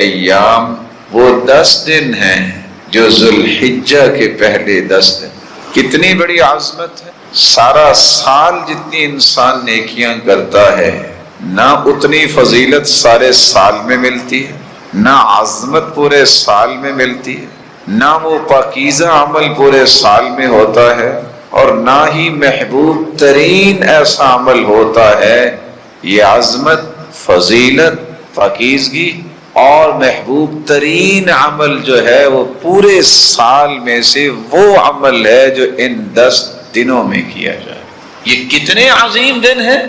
ایام وہ 10 دن ہیں جو ذوالحجہ کے پہلے 10 دن. کتنی بڑی عظمت ہے. سارا سال جتنی انسان نیکیاں کرتا ہے نہ اتنی فضیلت سارے سال میں ملتی ہے، نہ عظمت پورے سال میں ملتی ہے، نہ وہ پاکیزہ عمل پورے سال میں ہوتا ہے، اور نہ ہی محبوب ترین ایسا عمل ہوتا ہے. یہ عظمت، فضیلت، پاکیزگی اور محبوب ترین عمل جو ہے وہ پورے سال میں سے وہ عمل ہے جو ان 10 دنوں میں کیا جائے. یہ کتنے عظیم دن ہیں.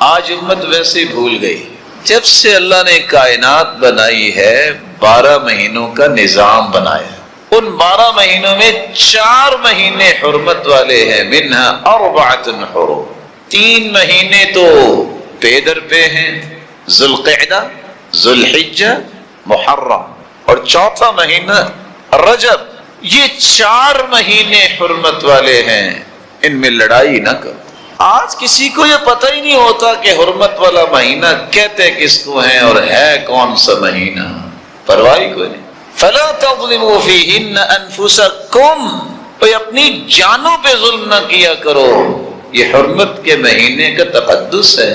آج امت ویسے بھول گئی. جب سے اللہ نے کائنات بنائی ہے 12 مہینوں کا نظام بنایا. ان 12 مہینوں میں 4 مہینے حرمت والے ہیں. منہا 4 حرم. 3 مہینے تو پے در پہ ہیں، ذوالقعدہ، ذوالحجہ، محرم، اور 4تھا مہینہ رجب. یہ 4 مہینے حرمت والے ہیں. ان میں لڑائی نہ کرو. آج کسی کو یہ پتہ ہی نہیں ہوتا کہ حرمت والا مہینہ کہتے کس کو ہیں اور ہے کون سا مہینہ. پرواہ کوئی نہیں. فَلَا تَظْلِمُوا فِيهِنَّ أَنفُسَكُمْ. اپنی جانوں پہ ظلم نہ کیا کرو. یہ حرمت کے مہینے کا تقدس ہے.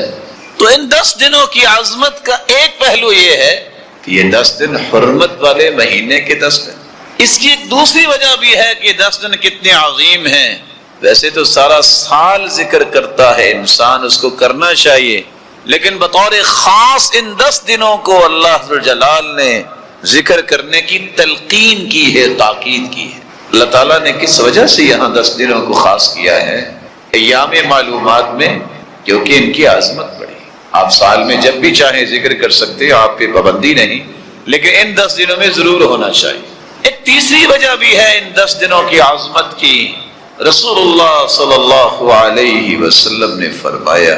تو ان 10 دنوں کی عظمت کا ایک پہلو یہ ہے کہ یہ 10 دن حرمت والے مہینے کے 10 دن. اس کی ایک دوسری وجہ بھی ہے کہ 10 دن کتنے عظیم ہیں. ویسے تو سارا سال ذکر کرتا ہے انسان، اس کو کرنا چاہیے، لیکن بطور خاص ان 10 دنوں کو اللہ ذوالجلال نے ذکر کرنے کی تلقین کی ہے، تاکید کی ہے. اللہ تعالیٰ نے کس وجہ سے یہاں 10 دنوں کو خاص کیا ہے؟ ایام معلومات میں، کیونکہ ان کی عظمت بڑی. آپ سال میں جب بھی چاہیں ذکر کر سکتے ہیں، آپ پہ پابندی نہیں، لیکن ان 10 دنوں میں ضرور ہونا چاہیے. ایک تیسری وجہ بھی ہے ان 10 دنوں کی عظمت کی. رسول اللہ صلی اللہ علیہ وسلم نے فرمایا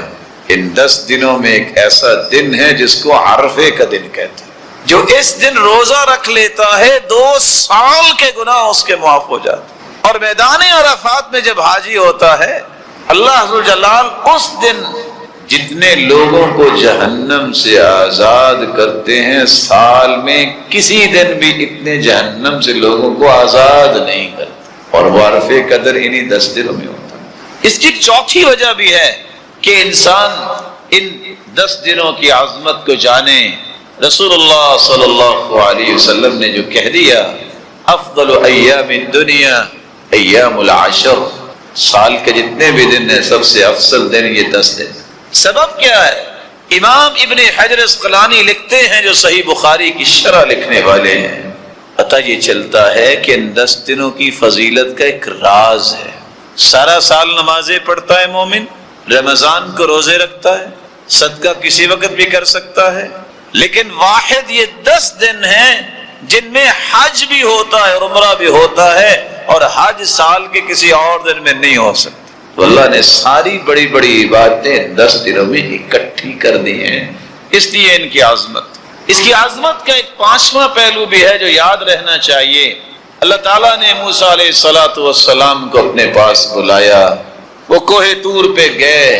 ان 10 دنوں میں ایک ایسا دن ہے جس کو عرفے کا دن کہتے ہیں. جو اس دن روزہ رکھ لیتا ہے 2 سال کے گناہ اس کے معاف ہو جاتے ہیں. اور میدان عرفات میں جب حاجی ہوتا ہے اللہ ذوالجلال اس دن جتنے لوگوں کو جہنم سے آزاد کرتے ہیں، سال میں کسی دن بھی اتنے جہنم سے لوگوں کو آزاد نہیں کرتے. اور وہ عرفے قدر انہی 10 دنوں میں ہوتا ہے. اس کی ایک چوتھی وجہ بھی ہے کہ انسان ان 10 دنوں کی عظمت کو جانے. رسول اللہ صلی اللہ علیہ وسلم نے جو کہہ دیا افضل ایام الدنیا ایام العشر، سال کے جتنے بھی دن ہیں سب سے افضل دن یہ 10 دن. سبب کیا ہے؟ امام ابن حجر اسقلانی لکھتے ہیں، جو صحیح بخاری کی شرح لکھنے والے ہیں، پتہ یہ چلتا ہے کہ ان 10 دنوں کی فضیلت کا ایک راز ہے. سارا سال نمازیں پڑھتا ہے مومن، رمضان کو روزے رکھتا ہے، صدقہ کسی وقت بھی کر سکتا ہے، لیکن واحد یہ 10 دن ہیں جن میں حج بھی ہوتا ہے، عمرہ بھی ہوتا ہے، اور حج سال کے کسی اور دن میں نہیں ہو سکتا. تو اللہ نے ساری بڑی بڑی عبادتیں 10 دنوں میں اکٹھی کر دی ہیں. اس لیے ان کی عظمت. اس کی عظمت کا ایک 5واں پہلو بھی ہے جو یاد رہنا چاہیے. اللہ تعالیٰ نے موسیٰ علیہ السلام کو اپنے پاس بلایا. وہ کوہ طور پہ گئے.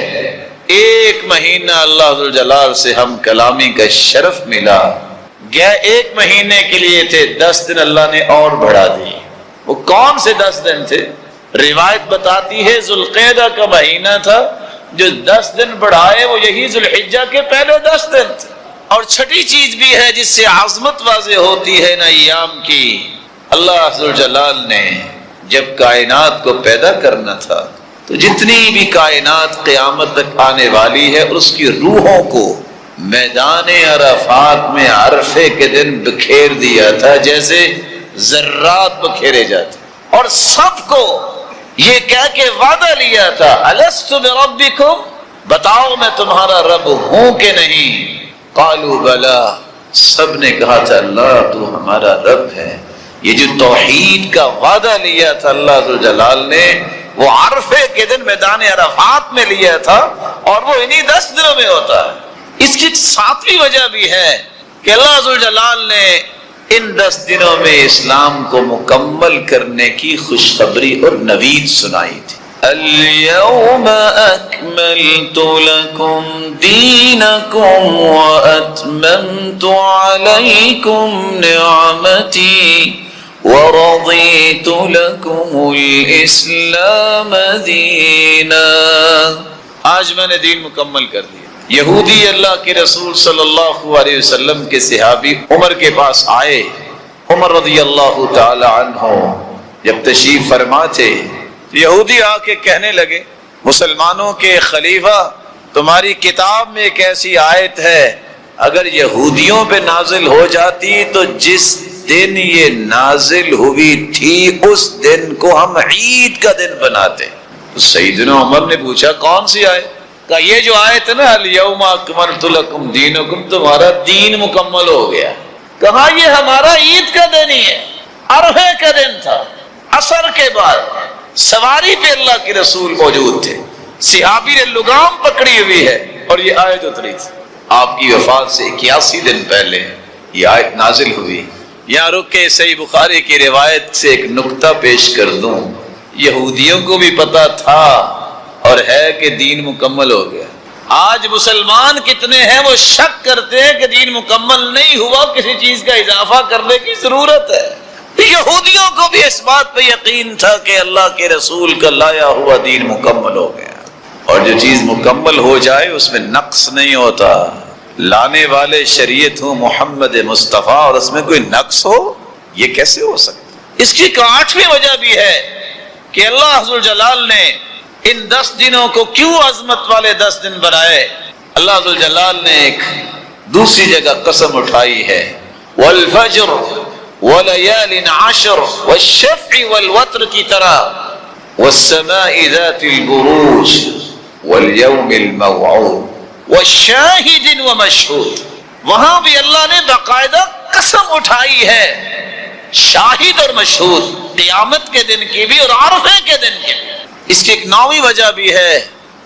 1 مہینہ اللہ ذوالجلال سے ہم کلامی کا شرف ملا. گئے 1 مہینے کے لیے تھے، 10 دن اللہ نے اور بڑھا دی. وہ کون سے 10 دن تھے؟ روایت بتاتی ہے ذوالقعدہ کا مہینہ تھا. جو 10 دن بڑھائے وہ یہی ذوالحجہ کے پہلے 10 دن تھے. اور چھٹی چیز بھی ہے جس سے عظمت واضح ہوتی ہے نا ایام کی. اللہ ذوالجلال نے جب کائنات کو پیدا کرنا تھا تو جتنی بھی کائنات قیامت تک آنے والی ہے اس کی روحوں کو میدان عرفات میں عرفے کے دن بکھیر دیا تھا، جیسے ذرات بکھیرے جاتے. اور سب کو یہ کہہ کے وعدہ لیا تھا الست بربکم، بتاؤ میں تمہارا رب ہوں کہ نہیں؟ قالوا بلا، سب نے کہا تھا اللہ تو ہمارا رب ہے. یہ جو توحید کا وعدہ لیا تھا اللہ ذوالجلال نے، وہ عرفے کے دن میدان عرفات میں لیا تھا، اور وہ انہی 10 دنوں میں ہوتا ہے. اس کی 7ویں وجہ بھی ہے کہ اللہ ذوالجلال نے ان 10 دنوں میں اسلام کو مکمل کرنے کی خوشخبری اور نوید سنائی تھی. اليوم اکملت لکم دینکم واتممت علیکم نعمتی وَرَضِيتُ لَكُمُ الْإِسْلَامَ دِينًا. آج میں نے دین مکمل کر دیا. یہودی اللہ کے رسول صلی اللہ علیہ وسلم کے صحابی عمر کے پاس آئے. عمر رضی اللہ تعالی عنہ جب تشریف فرما تھے، یہودی آ کے کہنے لگے، مسلمانوں کے خلیفہ، تمہاری کتاب میں ایک ایسی آیت ہے، اگر یہودیوں پہ نازل ہو جاتی تو جس دن یہ نازل ہوئی تھی اس دن کو ہم عید کا دن بناتے. تو سیدنا عمر نے پوچھا کون سی آیت؟ کہا یہ جو آیت ہے نا، الیوم اکملت لکم دینکم، تمہارا دین مکمل ہو گیا. کہا یہ ہمارا عید کا دن ہی ہے، عرفے کا دن تھا. عصر کے بعد سواری پہ اللہ کے رسول موجود تھے، صحابی نے لگام پکڑی ہوئی ہے اور یہ آیت اتری تھی. آپ کی وفات سے 81 دن پہلے یہ آیت نازل ہوئی. یہاں رک کے صحیح بخاری کی روایت سے ایک نکتہ پیش کر دوں. یہودیوں کو بھی پتا تھا اور ہے کہ دین مکمل ہو گیا. آج مسلمان کتنے ہیں وہ شک کرتے ہیں کہ دین مکمل نہیں ہوا، کسی چیز کا اضافہ کرنے کی ضرورت ہے. یہودیوں کو بھی اس بات پہ یقین تھا کہ اللہ کے رسول کا لایا ہوا دین مکمل ہو گیا، اور جو چیز مکمل ہو جائے اس میں نقص نہیں ہوتا. لانے والے شریعت ہوں محمد مصطفیٰ اور اس میں کوئی نقص ہو، یہ کیسے ہو سکتا؟ اس کی 8ویں وجہ بھی ہے کہ اللہ ذوالجلال نے ان 10 دنوں کو کیوں عظمت والے 10 دن بنائے. اللہ ذوالجلال نے ایک دوسری جگہ قسم اٹھائی ہے، والفجر وليال عشر والشفع والوتر کی طرح، والسماء ذات البروج واليوم الموعود وشاہد ومشہود. وہاں بھی اللہ نے باقاعدہ قسم اٹھائی ہے، شاہد اور مشہود، قیامت کے دن کی بھی اور عرفے کے دن کی بھی. اس کی ایک 9ویں وجہ بھی ہے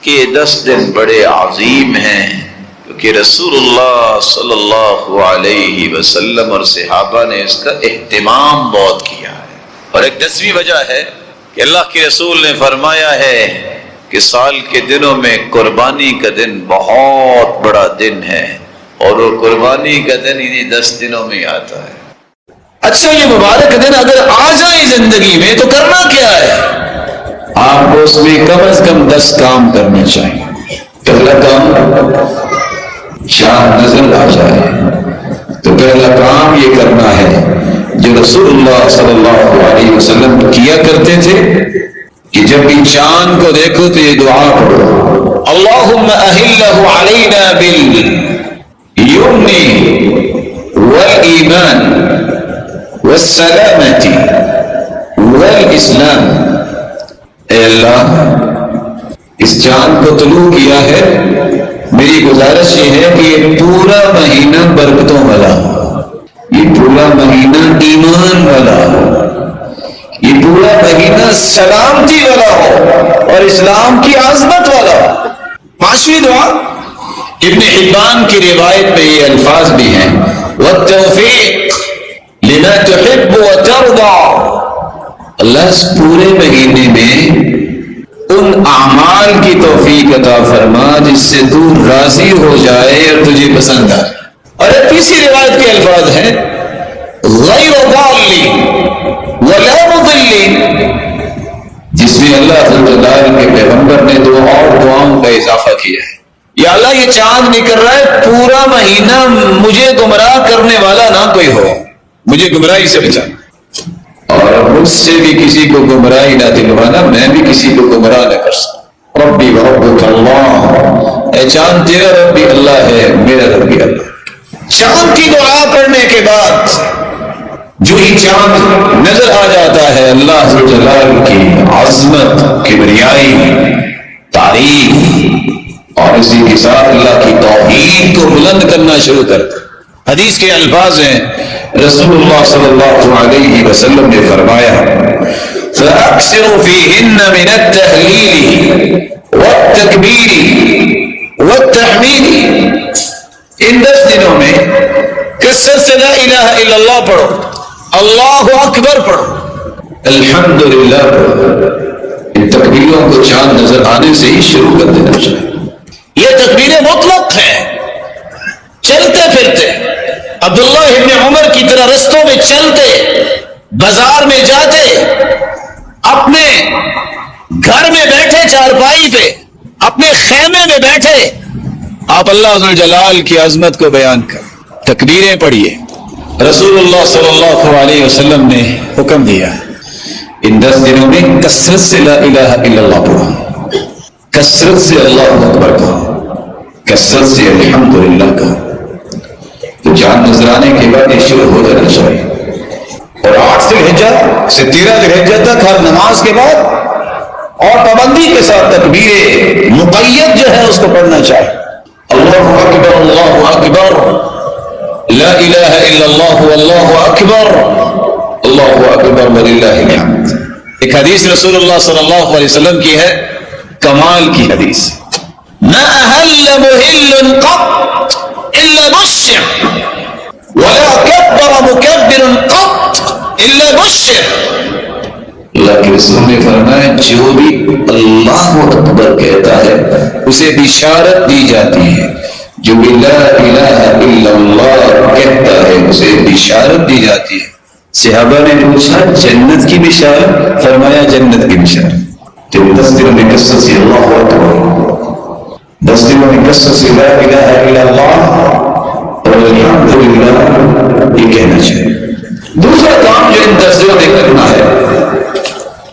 کہ یہ 10 دن بڑے عظیم ہیں، کیونکہ رسول اللہ صلی اللہ علیہ وسلم اور صحابہ نے اس کا اہتمام بہت کیا ہے. اور ایک 10ویں وجہ ہے کہ اللہ کے رسول نے فرمایا ہے کہ سال کے دنوں میں قربانی کا دن بہت بڑا دن ہے، اور وہ قربانی کا دن انہیں 10 دنوں میں آتا ہے. اچھا یہ مبارک دن اگر آ جائے زندگی میں تو کرنا کیا ہے؟ آپ کو اس میں کم از کم 10 کام کرنے چاہیے. پہلا کام، چاند نظر آ جائے تو پہلا کام یہ کرنا ہے جو رسول اللہ صلی اللہ علیہ وسلم کیا کرتے تھے کہ جب بھی چاند کو دیکھو تو یہ دعا پڑھو، اللہم اہلہ علینا بالیمن والایمان والسلامت والاسلام. اے اللہ اس چاند کو طلوع کیا ہے، میری گزارش یہ ہے کہ یہ پورا مہینہ برکتوں والا ہو، یہ پورا مہینہ ایمان والا ہو، یہ پورا مہینہ سلامتی والا ہو اور اسلام کی عظمت والا ہو. 5ویں دعا ابن حبان کی روایت میں یہ الفاظ بھی ہیں، والتوفیق لما تحب وترضى. اللہ اس پورے مہینے میں ان اعمال کی توفیق عطا فرما جس سے تو راضی ہو جائے اور تجھے پسند آئے. اور ایک تیسری روایت کے الفاظ ہیں، غیر ضالین ولا مضلین، جس میں اللہ تعالی کے پیغمبر نے 2 اور دعاؤں کا اضافہ کیا ہے. یا اللہ یہ چاند نکل رہا ہے، پورا مہینہ مجھے گمراہ کرنے والا نہ کوئی ہو، مجھے گمراہی سے بچا، اور مجھ سے بھی کسی کو گمراہی نہ دلوانا، میں بھی کسی کو گمراہ نہ کر سکوں. ربی وربک اللہ، اے چاند تیرا رب بھی اللہ ہے، میرا رب بھی اللہ. چاند کی دعا پڑھنے کے بعد جو ہی چاند نظر آ جاتا ہے، اللہ جلال کی عظمت، کبریائی، تعریف، اور اسی کے ساتھ اللہ کی توحید کو بلند کرنا شروع کرتا. حدیث کے الفاظ ہیں، رسول اللہ صلی اللہ علیہ وسلم نے فرمایا، فَأَكْثِرُوا فِيهِنَّ مِنَ التَّهْلِيلِ وَالتَّكْبِيرِ وَالتَّحْمِيدِ. ان 10 دنوں میں کثرت سے لا الہ الا اللہ پڑھو، اللہ اکبر پڑھو، الحمدللہ پڑھو. ان تکبیروں کو چاند نظر آنے سے ہی شروع کر دینا چاہیے۔ یہ تکبیریں مطلق ہیں، چلتے پھرتے عبداللہ ابن عمر کی طرح رستوں میں چلتے، بازار میں جاتے، اپنے گھر میں بیٹھے چارپائی پہ، اپنے خیمے میں بیٹھے آپ اللہ ذوالجلال کی عظمت کو بیان کر تکبیریں پڑھیے۔ رسول اللہ صلی اللہ علیہ وسلم نے حکم دیا ان 10 دنوں میں کثرت سے لا الہ الا اللہ پڑھو، کثرت سے اللہ اکبر کہو، کثرت سے الحمدللہ کہو۔ تو چاند نظر آنے کے بعد یہ شروع ہو جانا چاہیے، اور 8 ذی الحجہ سے 13 ذی الحجہ تک ہر نماز کے بعد اور پابندی کے ساتھ تکبیر مقید جو ہے اس کو پڑھنا چاہیے۔ اللہ اکبر اللہ اکبر، لا الہ الا اللہ واللہ اکبر، اللہ اکبر وللہ الحمد۔ ایک حدیث رسول اللہ صلی اللہ علیہ وسلم کی ہے، کمال کی حدیث، ما اہل محل قط الا بشر ولا کبر مکبر قط الا بشر۔ اللہ کے رسول نے فرمایا جو بھی اللہ اکبر کہتا ہے اسے بشارت دی جاتی ہے، جو بھی لا الہ الا اللہ کہتا ہے اسے بشارت دی جاتی ہے۔ صحابہ نے پوچھا جنت کی بشارت؟ فرمایا جنت کی بشارت۔ تو 10 دنوں میں کثرت سے اللہ اکبر، 10 دنوں میں کثرت سے لا الہ الا اللہ اور الحمدللہ یہ کہنا چاہیے۔ دوسرا کام جو ان 10 دنوں میں کرنا ہے،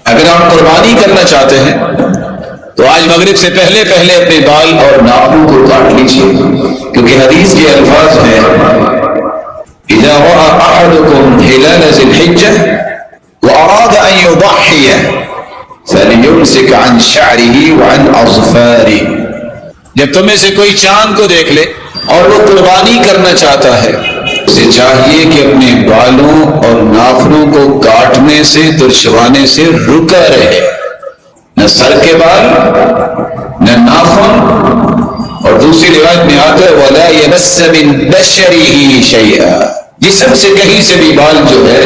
اگر آپ قربانی کرنا چاہتے ہیں تو آج مغرب سے پہلے پہلے اپنے بال اور ناخن کو کاٹ لیجیے، کیونکہ حدیث کے الفاظ ہیں اذا رأى احدكم هلال ذي الحجة واراد ان يضحي فليمسك عن شعره وعن اظفاره۔ جب تم میں سے کوئی چاند کو دیکھ لے اور وہ قربانی کرنا چاہتا ہے اسے چاہیے کہ اپنے بالوں اور ناخنوں کو کاٹنے سے ترشوانے سے رکا رہے، نہ سر کے بال نہ ناخن، اور دوسری روایت میں آتا ہے وَلَا يَمَسَّ مِن بَشَرِهِ شَيْئًا، جسم سے کہیں سے بھی بال جو ہے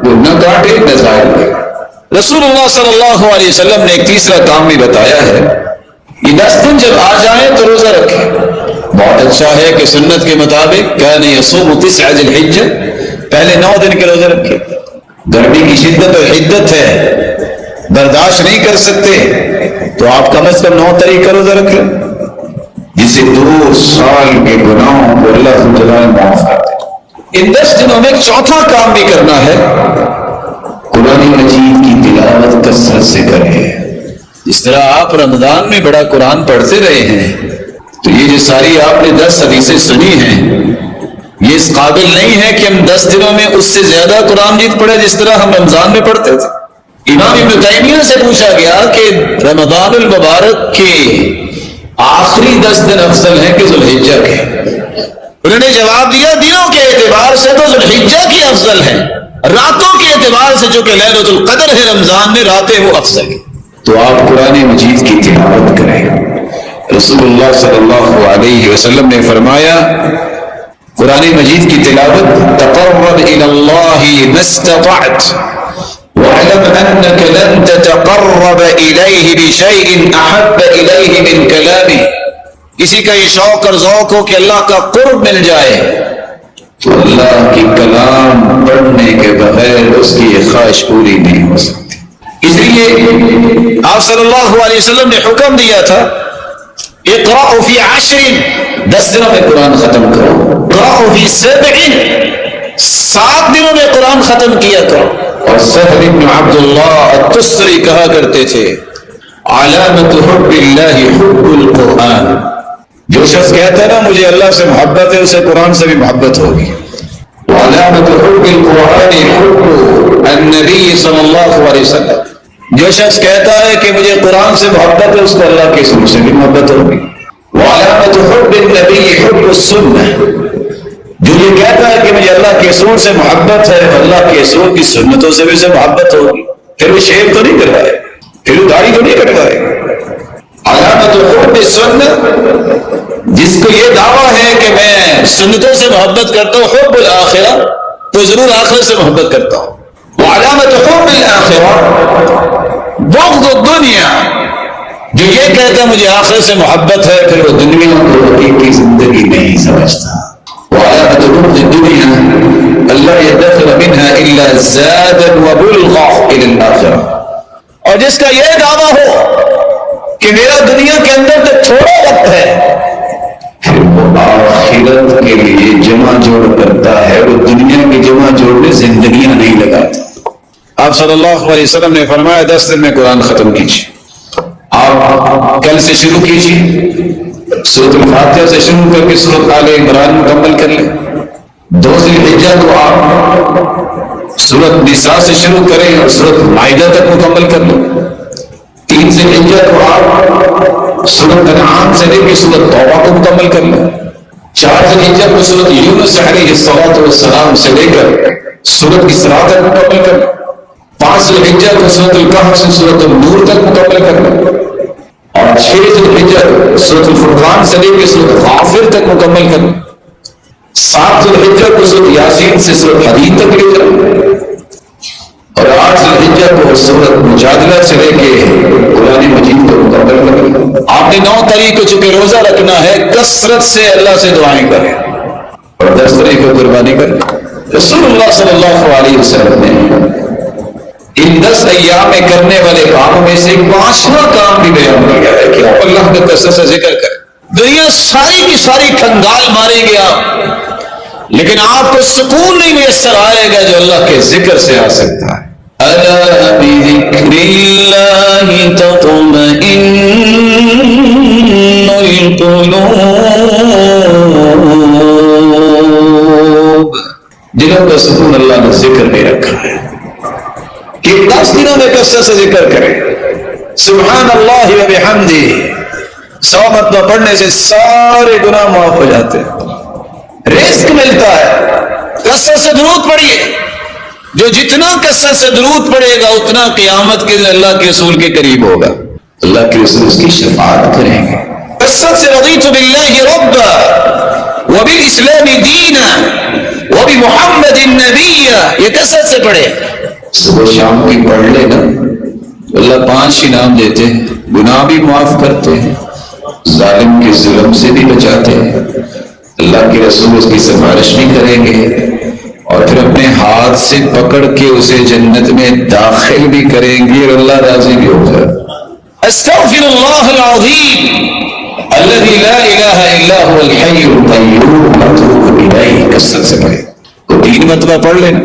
وہ نہ کاٹے نہ ظاہر کرے۔ رسول اللہ صلی اللہ علیہ وسلم نے ایک تیسرا کام بھی بتایا ہے، یہ 10 دن جب آ جائیں تو روزہ رکھیں۔ بہت اچھا ہے کہ سنت کے مطابق کان یصوم 9 ذی الحجہ، پہلے 9 دن کے روزے رکھے۔ گرمی کی شدت اور حدت ہے، برداشت نہیں کر سکتے تو آپ کم از کم 9 تاریخ کا روزہ رکھ لیں، جسے 2 سال کے گناہوں کو اللہ تعالیٰ معاف کر دے۔ ان 10 دنوں میں ایک چوتھا کام بھی کرنا ہے، قرآن مجید کی تلاوت کثرت سے کریں۔ جس طرح آپ رمضان میں بڑا قرآن پڑھتے رہے ہیں، تو یہ جو ساری آپ نے 10 حدیثیں سنی ہیں یہ اس قابل نہیں ہے کہ ہم 10 دنوں میں اس سے زیادہ قرآن مجید پڑھے جس طرح ہم رمضان میں پڑھتے تھے۔ امام ابن تیمیہ سے پوچھا گیا کہ رمضان المبارک کے آخری 10 دن افضل ہیں کہ ذو الحجہ کے؟ انہوں نے جواب دیا دنوں کے اعتبار سے تو ذو الحجہ کی افضل ہیں، راتوں کے اعتبار سے جو کہ لیلۃ القدر ہے رمضان میں، راتیں وہ افضل ہیں۔ تو آپ قرآن مجید کی تلاوت کریں۔ رسول اللہ صلی اللہ علیہ وسلم نے فرمایا قرآن مجید کی تلاوت تقرب الى اللہ ما استطعت واعلم انك لن تتقرب الیہ بشیء احب الیہ من کلامہ۔ کسی کا یہ شوق اور ذوق ہو کہ اللہ کا قرب مل جائے تو اللہ کی کلام پڑھنے کے بغیر اس کی یہ خواہش پوری نہیں ہو سکتی۔ اس لیے آپ صلی اللہ علیہ وسلم نے حکم دیا تھا اقرأوا فی 10، 10 دنوں میں قرآن ختم کرو۔ اقرأوا فی 7، 7 دنوں میں قرآن ختم کیا کرو۔ اور سہل بن عبداللہ التستری کہا کرتے تھے علامت حب اللہ حب القرآن، جو شخص کہتا ہے نا مجھے اللہ سے محبت ہے اسے قرآن سے بھی محبت ہوگی۔ علامت حب القرآن حب النبی صلی اللہ علیہ وسلم، جو شخص کہتا ہے کہ مجھے قرآن سے محبت ہے اس کو اللہ کے رسول سے بھی محبت ہوگی۔ وعلامت حب النبی حب السنہ، جو یہ کہتا ہے کہ مجھے اللہ کے رسول سے محبت ہے اللہ کے رسول کی سنتوں سے بھی اسے محبت ہوگی۔ پھر وہ شیو تو نہیں کروائے، پھر وہ داڑھی تو نہیں کٹوائے۔ علامت حب السنہ، جس کو یہ دعویٰ ہے کہ میں سنتوں سے محبت کرتا ہوں، حب الآخرہ، تو ضرور آخرت سے محبت کرتا ہوں۔ وعلامت حب الآخرہ بغض الدنیا، جو یہ کہتا مجھے آخرت سے محبت ہے پھر وہ دنیا کو حقیقی زندگی نہیں سمجھتا۔ وعلامة بغض الدنيا ألا يدخر منها إلا زادا وبلغا إلى الآخرة، اور جس کا یہ دعویٰ ہو کہ میرا دنیا کے اندر تو تھوڑا وقت ہے، پھر وہ آخرت کے لیے جمع جوڑ کرتا ہے، وہ دنیا کی جمع جوڑ میں زندگیاں نہیں لگاتا۔ آپ صلی اللہ علیہ وسلم نے فرمایا 10 دن میں قرآن ختم کیجیے۔ آپ کل سے شروع کیجیے، سورۃ الفاتحہ سے شروع کر کے سورۃ آل عمران مکمل کر لیں۔ 2 ذی الحجہ کو آپ سورۃ نساء سے شروع کریں اور سورۃ مائدہ تک مکمل کر لیں۔ 3 ذی الحجہ کو آپ سورۃ انعام سے لے کے سورۃ توبہ کو مکمل کر لیں۔ 4 ذی الحجہ کو سورۃ یونس علیہ السلام سے لے کر سورۃ اسراء تک مکمل کر لیں۔ 5 ذی الحجہ کو سورۃ الکہف سے سورۃ النور تک مکمل کر لیں، اور 6 ذی الحجہ سورۃ الفرقان سے لے کے سورۃ غافر تک مکمل کر لیں۔ 7 ذی الحجہ کو سورۃ یاسین سے سورۃ حدید تک لے جائیں، اور 8 ذی الحجہ کو سورۃ مجادلہ سے لے کے قرآن مجید کو مکمل کر لیں۔ آپ نے 9 تاریخ کو چونکہ روزہ رکھنا ہے، کثرت سے اللہ سے دعائیں کریں، اور 10 تاریخ کو قربانی کریں۔ رسول اللہ صلی اللہ علیہ وسلم نے ان 10 ایام میں کرنے والے کاموں میں سے 5واں کام بھی بیان کیا ہے کہ آپ اللہ کا کثرت سے ذکر کریں۔ دنیا ساری کی ساری کھنگال مارے گی آپ، لیکن آپ کو سکون نہیں میسر آئے گا جو اللہ کے ذکر سے آ سکتا ہے۔ الا بذکر اللہ تطمئن القلوب، دلوں کا سکون اللہ نے ذکر میں رکھا ہے کہ 10 دنوں میں کثرت سے ذکر کریں۔ سبحان اللہ و بحمدہ 100 مرتبہ پڑھنے سے سارے گناہ معاف ہو جاتے ہیں، رزق ملتا ہے۔ کثرت سے درود پڑھیے، جو جتنا کثرت سے درود پڑھے گا اتنا قیامت کے دن اللہ کے رسول کے قریب ہوگا، اللہ کے رسول اس کی شفاعت کریں گے۔ کثرت سے رضیت باللہ ربا وبالاسلام دینا وبمحمد النبی، یہ کثرت سے پڑھے۔ صبح شام کی پڑھ لے نا، اللہ 5 انعام دیتے ہیں، گناہ بھی معاف کرتے ہیں، ظالم کے ظلم سے بھی بچاتے ہیں، اللہ کے رسول اس کی سفارش بھی کریں گے، اور پھر اپنے ہاتھ سے پکڑ کے اسے جنت میں داخل بھی کریں گے اور اللہ راضی بھی ہوگا۔ استغفر اللہ العظیم الذی لا الہ الا هو الحی القیوم اتوب الیہ، کثرت سے پڑھے۔ تو 3 مرتبہ پڑھ لینا۔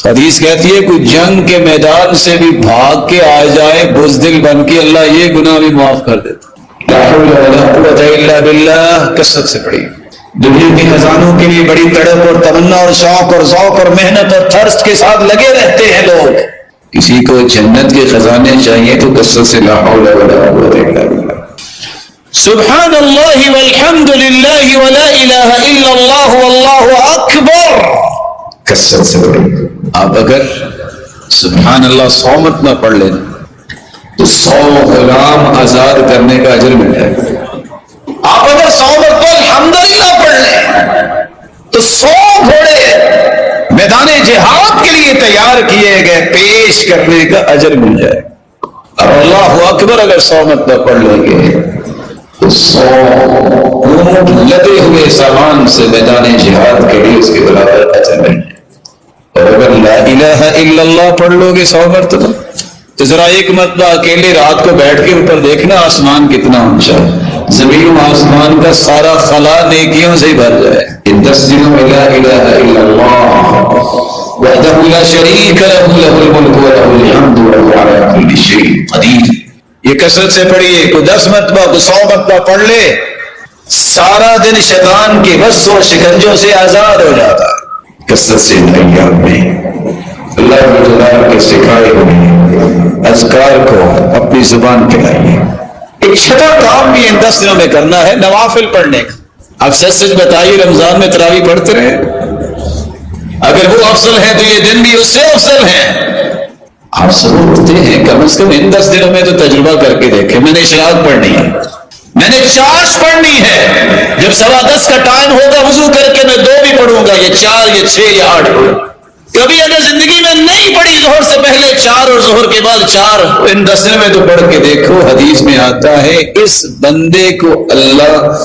حدیث کہتی ہے کوئی جنگ کے میدان سے بھی بھاگ کے آ جائے بزدل بن کے، اللہ یہ گناہ بھی معاف کر دیتا۔ لا حول ولا قوت الا باللہ، کثرت سے پڑھی۔ دنیا کے خزانوں کے لیے بڑی تڑپ اور تمنا اور شوق اور ذوق اور محنت اور تھرس کے ساتھ لگے رہتے ہیں لوگ۔ کسی کو جنت کے خزانے چاہیے تو کثرت سے لا حول ولا قوت الا باللہ، سبحان اللہ والحمد للہ ولا الہ الا اللہ واللہ اکبر، کثرت سے پڑھی۔ آپ اگر سبحان اللہ 100 مرتبہ پڑھ لیں تو 100 غلام آزاد کرنے کا اجر مل جائے گا۔ آپ اگر 100 مرتبہ الحمدللہ پڑھ لیں تو 100 گھوڑے میدان جہاد کے لیے تیار کیے گئے پیش کرنے کا اجر مل جائے گا۔ اور اللہ اکبر اگر 100 مرتبہ پڑھ لیں گے تو 100 اونٹ لدے ہوئے سامان سے میدان جہاد کے لیے اس کے برابر اجر مل جائے گا۔ اور اگر لا الہ الا اللہ پڑھ لو گے 100 مرتبہ تو ذرا ایک مرتبہ اکیلے رات کو بیٹھ کے اوپر دیکھنا آسمان کتنا اونچا ہے، زمین و آسمان کا سارا خلا نیکیوں سے بھر جائے۔ ان 10 دنوں میں لا الہ الا اللہ وحدہ لا شریک لہ لہ الملک وله الحمد وهو على كل شيء قدیر۔ یہ کثرت سے پڑھیے، کوئی 10 مرتبہ کوئی 100 مرتبہ پڑھ لے، سارا دن شیطان کے بس و شکنجوں سے آزاد ہو جاتا ہے۔ کثرت سے ایام میں اللہ جلال کے سکھائے ہوئے اذکار کو اپنی زبان پہ لائیے۔ ایک چھٹا کام بھی ان 10 دنوں میں کرنا ہے، نوافل پڑھنے کا۔ آپ سچ سچ بتائیے رمضان میں تراویح پڑھتے رہے؟ اگر وہ افضل ہے تو یہ دن بھی اس سے افضل ہے۔ آپ سب اٹھتے ہیں، کم از کم ان 10 دنوں میں تو تجربہ کر کے دیکھیں۔ میں نے اشراق پڑھنی ہے، میں نے چاش پڑھنی ہے، جب 10:15 کا ٹائم ہوگا وضو کر کے میں 2 بھی پڑھوں گا، یا 4 یا 6 یا 8 کبھی اگر زندگی میں نہیں پڑھی ظہر سے پہلے 4 اور ظہر کے بعد 4. ان 10 دنوں میں تو پڑھ کے دیکھو. حدیث میں آتا ہے اس بندے کو اللہ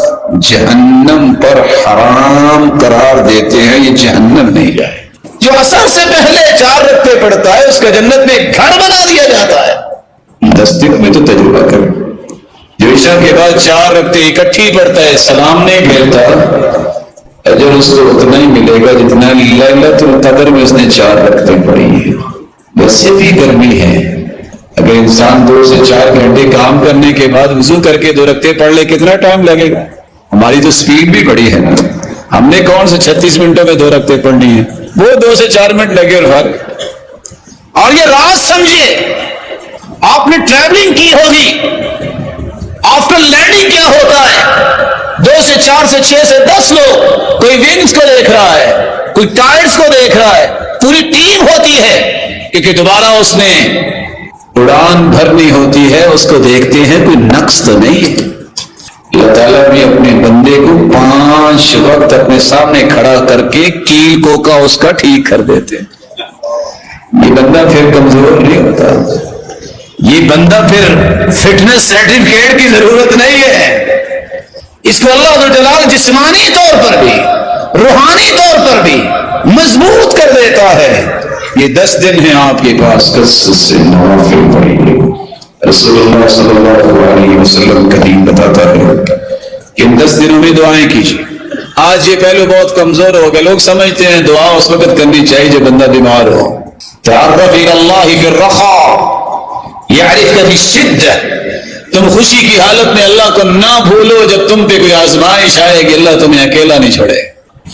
جہنم پر حرام قرار دیتے ہیں, یہ جہنم نہیں جائے. جو عصر سے پہلے 4 رکعتیں پڑھتا ہے اس کا جنت میں گھر بنا دیا جاتا ہے. 10 دنوں میں تو تجربہ کرو. جو عشاء کے بعد 4 رکعتیں اکٹھی پڑھتا ہے, سلام نہیں پھیرتا, اجر اس کو اتنا ہی ملے گا جتنا لیلۃ القدر میں اس نے 4 رکعتیں پڑھی ہیں. ویسے بھی گرمی ہے, اگر انسان 2 سے 4 گھنٹے کام کرنے کے بعد وضو کر کے 2 رکعتیں پڑھ لے کتنا ٹائم لگے گا. ہماری تو سپیڈ بھی بڑی ہے نا, ہم نے کون سے 36 منٹوں میں 2 رکعتیں پڑھنی ہیں, وہ 2 سے 4 منٹ لگے اور فرق. اور یہ راز سمجھیے, آپ نے ٹریولنگ کی ہوگی, آفٹر لینڈنگ کیا ہوتا ہے, 2 سے 4 سے 6 سے 10 لوگ, کوئی ونگز کو دیکھ رہا ہے, کوئی ٹائرز کو دیکھ رہا ہے, پوری ٹیم ہوتی ہے کیونکہ دوبارہ اس نے اڑان بھرنی ہوتی ہے, اس کو دیکھتے ہیں کوئی نقص تو نہیں ہے. اللہ تعالیٰ بھی اپنے بندے کو 5 وقت اپنے سامنے کھڑا کر کے کیل کوکا اس کا ٹھیک کر دیتے. یہ بندہ پھر کمزور نہیں ہوتا, یہ بندہ پھر فٹنس سرٹیفکیٹ کی ضرورت نہیں ہے. اس کو اللہ جلال جسمانی طور پر بھی روحانی طور پر بھی مضبوط کر دیتا ہے. یہ 10 دن ہیں آپ کے پاس, کثرت سے نوافل پڑھیے. رسول اللہ صلی اللہ علیہ وسلم کا دین بتاتا ہے کہ ان 10 دنوں میں دعائیں کیجیے. آج یہ پہلو بہت کمزور ہو گیا, لوگ سمجھتے ہیں دعا اس وقت کرنی چاہیے جب بندہ بیمار ہو. تعرف الی اللہ فی الرخاء یعرفک فی الشدہ, تم خوشی کی حالت میں اللہ کو نہ بھولو جب تم پہ کوئی آزمائش آئے گی, اللہ تمہیں اکیلا نہیں چھوڑے.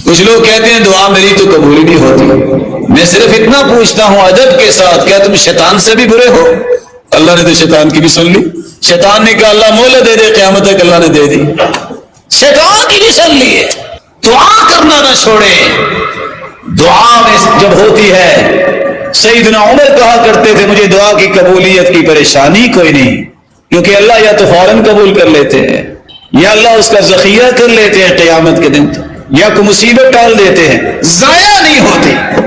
کچھ لوگ کہتے ہیں دعا میری تو قبول ہی نہیں ہوتی. میں صرف اتنا پوچھتا ہوں ادب کے ساتھ, کیا تم شیطان سے بھی برے ہو؟ اللہ نے تو شیطان کی بھی سن لی. شیطان نے کہا اللہ مہلت دے دے, قیامت تک اللہ نے دے دی. شیطان کی بھی سن لیے. دعا کرنا نہ چھوڑے. دعا میں جب ہوتی ہے, سیدنا عمر کہا کرتے تھے مجھے دعا کی قبولیت کی پریشانی کوئی نہیں, کیونکہ اللہ یا تو فوراً قبول کر لیتے ہیں یا اللہ اس کا ذخیرہ کر لیتے ہیں قیامت کے دن, یا کوئی مصیبت ٹال دیتے ہیں, ضائع نہیں ہوتی.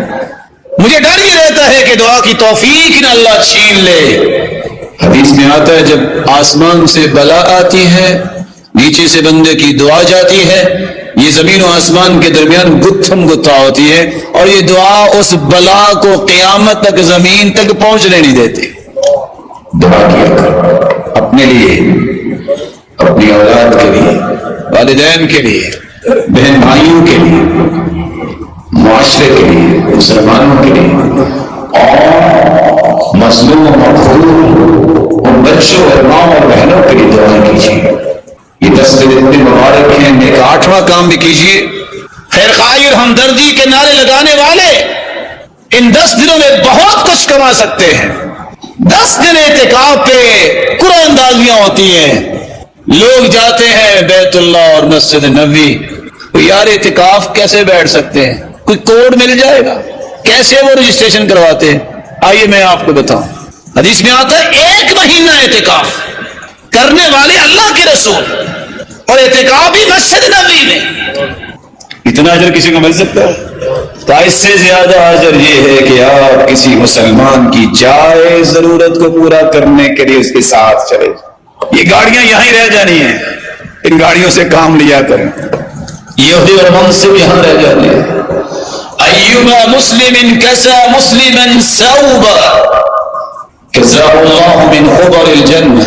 مجھے ڈر یہ رہتا ہے کہ دعا کی توفیق نہ اللہ چھین لے. حدیث میں آتا ہے جب آسمان سے بلا آتی ہے, نیچے سے بندے کی دعا جاتی ہے, یہ زمین و آسمان کے درمیان گتھم گتھا ہوتی ہے, اور یہ دعا اس بلا کو قیامت تک زمین تک پہنچنے نہیں دیتی. دعا کیا کر اپنے لیے, اپنی اولاد کے لیے, والدین کے لیے, بہن بھائیوں کے لیے, معاشرے کے لیے, مسلمانوں کے لیے, اور مظلوم و مقہور ان بچوں اور ماں اور بہنوں کے لیے دعائیں کیجیے. یہ 10 دن اتنے مبارک ہیں, ایک 8واں کام بھی کیجیے. خیر خواہی اور ہمدردی کے نعرے لگانے والے ان 10 دنوں میں بہت کچھ کما سکتے ہیں. 10 دن اعتکاف پہ قرآن اندازیاں ہوتی ہیں, لوگ جاتے ہیں بیت اللہ اور مسجد نبوی. یار اعتکاف کیسے بیٹھ سکتے ہیں, کوئی کوڈ مل جائے گا, کیسے وہ رجسٹریشن کرواتے ہیں؟ آئیے میں آپ کو بتاؤں. حدیث میں آتا ہے 1 مہینہ اعتکاف کرنے والے اللہ کے رسول, اور اعتکاف بھی مسجد نبوی میں. اتنا اجر کسی کو مل سکتا ہے؟ تو اس سے زیادہ اجر یہ ہے کہ آپ کسی مسلمان کی جائز ضرورت کو پورا کرنے کے لیے اس کے ساتھ چلے. یہ گاڑیاں یہیں رہ جانی ہیں, ان گاڑیوں سے کام لیا کریں. یہ عہدے اور منصب یہاں رہ جاتے ہیں. ایما مسلم کسا مسلما ثوبا کساہ اللہ من خضر الجنہ.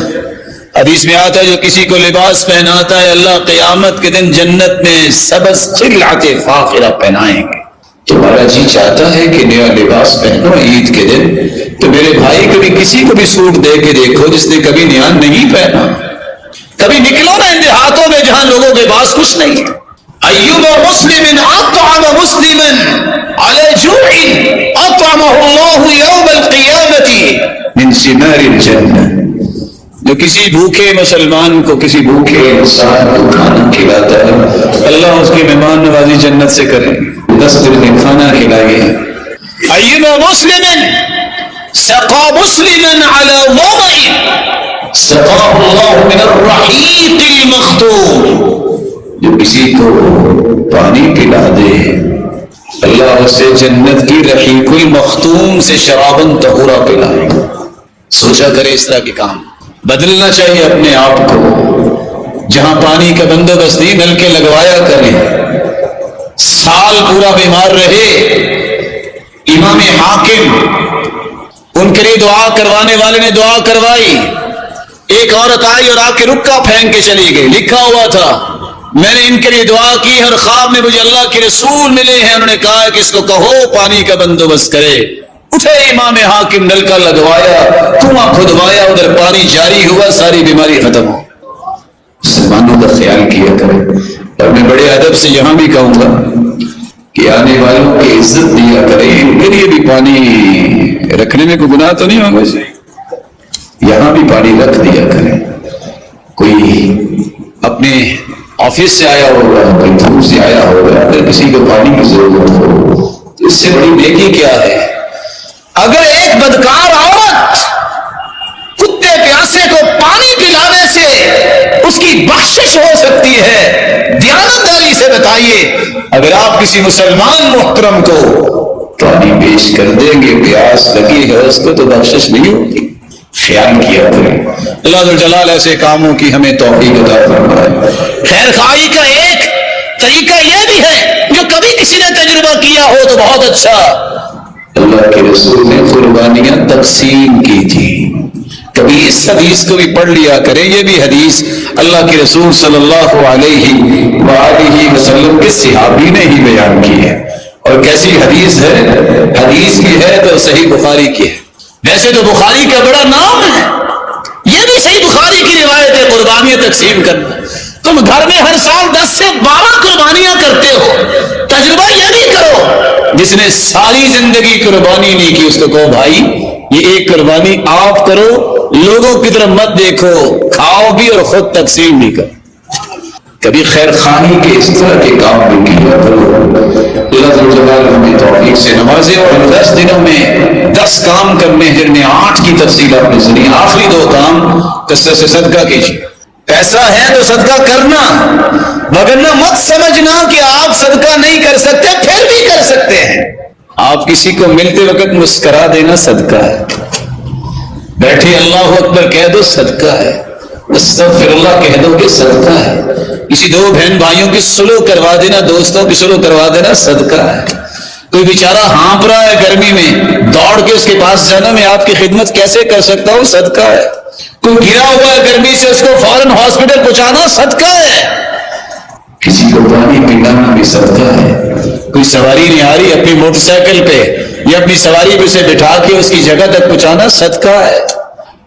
حدیث میں آتا ہے جو کسی کو لباس پہناتا ہے اللہ قیامت کے دن جنت میں سبز خلعت فاخرہ پہنائیں گے. تمہارا جی چاہتا ہے کہ نیا لباس پہنو عید کے دن, تو میرے بھائی کبھی کسی کو بھی سوٹ دے کے دیکھو جس نے کبھی نیا نہیں پہنا. کبھی نکلو نا ان دیہاتوں میں جہاں لوگوں کے پاس کچھ نہیں ہے. ایما مسلم اطعم مسلما علی جوع اطعمہ اللہ یوم القیامة من ثمار الجنہ. جو کسی بھوکے مسلمان کو, کسی بھوکے انسان کو کھانا کھلاتا ہے, اللہ اس کی مہمان نوازی جنت سے کرے. 10 دن میں کھانا کھلائیے. ایما مسلم سقا مسلما علی ظمأ سقاہ اللہ من الرحیق المختوم. جو کسی کو پانی پلا دے اللہ اسے جنت کی رحیق المختوم سے شرابن طہورا پلائے گا۔ سوچا کرے اس طرح کے کام، بدلنا چاہیے اپنے آپ کو۔ جہاں پانی کا بندوبست نہیں، نل کے لگوایا کریں۔ سال پورا بیمار رہے، امام حاکم ان کے لیے دعا کروانے والے نے دعا کروائی، ایک عورت آئی اور آ کے رکا پھینک کے چلی گئی، لکھا ہوا تھا میں نے ان کے لیے دعا کی، ہر خواب میں مجھے اللہ کے رسول ملے ہیں، انہوں نے کہا کہ اس کو کہو پانی کا بندوبست کرے۔ اٹھے امام حاکم، نل کا لگوایا، کنواں کھدوایا، ادھر پانی جاری ہوا، ساری بیماری ختم ہو۔ مسلمانوں کا خیال کیا کریں، اور میں بڑے ادب سے یہاں بھی کہوں گا کہ آنے والوں کی عزت دیا کریں، ان کے لیے بھی پانی رکھنے میں کوئی گناہ تو نہیں ہوگا، یہاں بھی پانی رکھ دیا کریں۔ کوئی اپنے آفس سے آیا ہوگا، کوئی دور سے آیا ہوگا، اگر کسی کو پانی کی ضرورت ہو تو اس سے بڑی نیکی کیا ہے؟ اگر ایک بدکار عورت کتے پیاسے کو پانی پلانے سے اس کی بخشش ہو سکتی ہے، دیانتداری سے بتائیے اگر آپ کسی مسلمان محترم کو پانی پیش کر دیں گے، پیاس لگی ہے اس کو تو بخشش نہیں ہوگی۔ خیال کیا کریں۔ اللہ ذو الجلال ایسے کاموں کی ہمیں توفیق عطا فرمائے۔ خیر خواہی کا ایک طریقہ یہ بھی ہے، جو کبھی کسی نے تجربہ کیا ہو تو بہت اچھا، اللہ کے رسول نے قربانیاں تقسیم کی تھی، کبھی اس حدیث کو بھی پڑھ لیا کریں، یہ بھی حدیث اللہ کے رسول صلی اللہ علیہ وآلہ وسلم کے صحابی نے ہی بیان کی ہے۔ اور کیسی حدیث ہے؟ حدیث کی ہے تو صحیح بخاری کی ہے۔ ویسے تو بخاری کا بڑا نام ہے، یہ بھی صحیح بخاری کی روایت ہے، قربانیاں تقسیم کرنا۔ تم گھر میں ہر سال 10 سے 12 قربانیاں کرتے ہو، تجربہ یہ بھی کرو، جس نے ساری زندگی قربانی نہیں کی اس کو کہو بھائی یہ ایک قربانی آپ کرو، لوگوں کی طرف مت دیکھو، کھاؤ بھی اور خود تقسیم بھی کرو۔ کبھی خیر خانی کے اس طرح کے کام بھی کیا کرو۔ اللہ ذو الجلال ہمیں توفیق سے نوازے۔ اور 10 دنوں میں 10 کام کرنے ہیں، جن میں 8 کی تفصیل آپ نے سنی۔ آخری 2 کام کثرت سے صدقہ کیجیے۔ پیسہ ہے تو صدقہ کرنا، وگرنہ مت سمجھنا کہ آپ صدقہ نہیں کر سکتے، پھر بھی کر سکتے ہیں۔ آپ کسی کو ملتے وقت مسکرا دینا صدقہ ہے، بیٹھے اللہ اکبر کہہ دو صدقہ ہے، استغفر اللہ کہہ دو کہ صدقہ ہے، کسی 2 بہن بھائیوں کی سلو کروا دینا، دوستوں کی سلو کروا دینا صدقہ ہے۔ کوئی بیچارہ ہانپ رہا ہے گرمی میں، دوڑ کے اس کے پاس جانا میں آپ کی خدمت کیسے کر سکتا ہوں، صدقہ ہے۔ کوئی گرا ہوا ہے گرمی سے، اس کو فوراً ہاسپٹل پہنچانا صدقہ ہے۔ کسی کو پانی پلانا بھی صدقہ ہے۔ کوئی سواری نہیں آ رہی، اپنی موٹر سائیکل پہ یا اپنی سواری پہ اسے بٹھا کے اس کی جگہ تک پہنچانا صدقہ ہے۔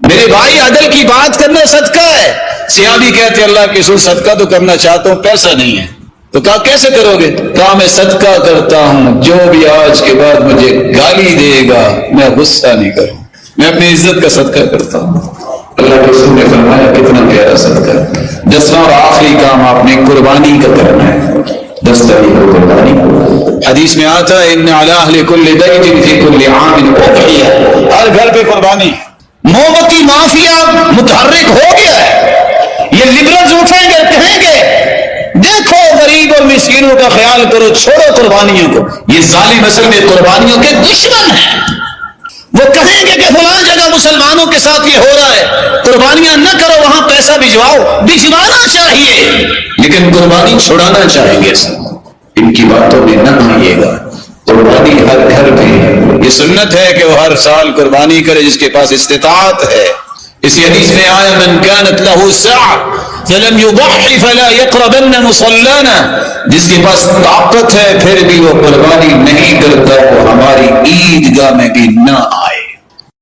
میرے بھائی عدل کی بات کرنا صدقہ ہے۔ صحابی کہتے اللہ کے رسول صدقہ تو کرنا چاہتا ہوں، پیسہ نہیں ہے، تو کہا کیسے کرو گے؟ کہا میں صدقہ کرتا ہوں، جو بھی آج کے بعد مجھے گالی دے گا میں غصہ نہیں کروں، میں اپنی عزت کا صدقہ کرتا ہوں۔ اللہ کے رسول نے فرمایا کتنا پیارا صدقہ۔ 10واں اور آخری کام آپ نے قربانی کا کرنا ہے۔ 10 تاریخ کو قربانی۔ حدیث میں آتا ہے ان علی اہل کل بیت فی کل عام اضحیہ، ہر گھر پہ قربانی۔ موم بتی مافیا متحرک ہو گیا ہے، یہ لبرلز اٹھیں گے، کہیں گے دیکھو غریب اور مسکینوں کا خیال کرو، چھوڑو قربانیوں کو۔ یہ ظالم اصل میں قربانیوں کے دشمن ہیں، وہ کہیں گے کہ فلاں جگہ مسلمانوں کے ساتھ یہ ہو رہا ہے، قربانیاں نہ کرو، وہاں پیسہ بھجواؤ۔ بھجوانا چاہیے لیکن قربانی چھوڑانا چاہیں گے، ان کی باتوں میں نہ آئیے گا۔ قربانی ہر گھر میں، یہ سنت ہے کہ وہ ہر سال قربانی کرے جس کے پاس استطاعت ہے۔ اسی حدیث میں آیا من كانت له سعة فلم يضحي فلا يقربن مصلانا، جس کے پاس طاقت ہے پھر بھی وہ قربانی نہیں کرتا وہ ہماری عیدگاہ میں بھی نہ آئے۔